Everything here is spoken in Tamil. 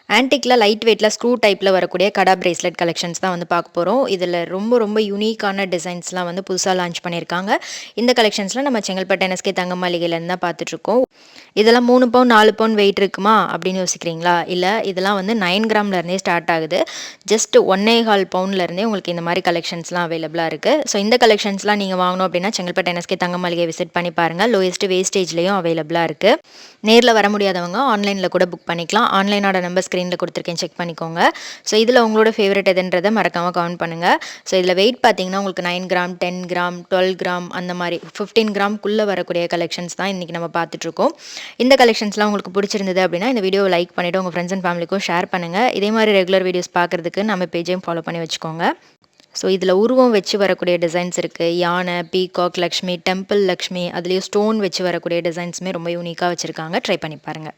ஆன்டிக்ல லைட் வெயிட்ல ஸ்க்ரூ டைப்ல வரக்கூடிய கடா பிரேஸ்லெட் கலெக்ஷன்ஸ் தான் வந்து பார்க்க போறோம். இதுல ரொம்ப ரொம்ப யூனிக்கான டிசைன்ஸ்லாம் வந்து புதுசா லான்ச் பண்ணியிருக்காங்க. இந்த கலெக்ஷன்ஸ்லாம் நம்ம செங்கல்பட்டு NSK தங்க மாளிகையிலேருந்து தான் பார்த்துட்ருக்கோம். இதெல்லாம் 3 பவுன் 4 பவுன் வெயிட் இருக்குமா அப்படின்னு யோசிக்கிறீங்களா? இல்ல இதெல்லாம் வந்து 9 கிராம்ல இருந்தே ஸ்டார்ட் ஆகுது. ஜஸ்ட் 1 1/4 பவுண்ட்ல இருந்தே உங்களுக்கு இந்த மாதிரி கலெக்ஷன்ஸ்லாம் அவைலபிளா இருக்கு. ஸோ இந்த கலெக்ஷன்ஸ்லாம் நீங்க வாங்கணும் அப்படின்னா செங்கல்பட்டு NSK தங்க மாளிகை விசிட் பண்ணி பாருங்க. லோயஸ்ட் வேஸ்டேஜ்லயும் அவைலபிளா இருக்கு. நேர்ல வர முடியாதவங்க ஆன்லைன்ல கூட புக் பண்ணிக்கலாம். ஆன்லைனோட நம்பர் ஸ்க்ரீன்ல குடுத்துருக்கேன், செக் பண்ணிக்கோங்க. ஸோ இதுல உங்களோட ஃபேவரைட் எதுன்றத மறக்காம கமெண்ட் பண்ணுங்க. ஸோ இதுல வெயிட் பார்த்தீங்கன்னா, உங்களுக்கு 9 கிராம், 10 கிராம், 12 கிராம் அந்த மாரி 15 கிராம்க்குள்ள வரக்கூடிய கலெக்ஷன்ஸ் தான் இன்னைக்கு நம்ம பார்த்துட்ருக்கோம். இந்த கலெக்ஷன்ஸ்லாம் உங்களுக்கு பிடிச்சிருந்தது அப்படின்னா, இந்த வீடியோவை லைக் பண்ணிட்டு உங்க ஃப்ரெண்ட்ஸ் அண்ட் ஃபேமிலிக்கும் ஷேர் பண்ணுங்க. இதே மாரி ரெகுலர் வீடியோஸ் பார்க்கறதுக்கு நம்ம பேஜையும் ஃபாலோ பண்ணி வச்சுக்கோங்க. ஸோ இதில் உருவம் வச்சு வரக்கூடிய டிசைன்ஸ் இருக்குது. யானை, பீகாக் லக்ஷ்மி, டெம்பிள் லக்ஷ்மி, அதுலேயும் ஸ்டோன் வச்சு வரக்கூடிய டிசைன்ஸுமே ரொம்ப யூனிக்காக வச்சுருக்காங்க. ட்ரை பண்ணி பாருங்கள்.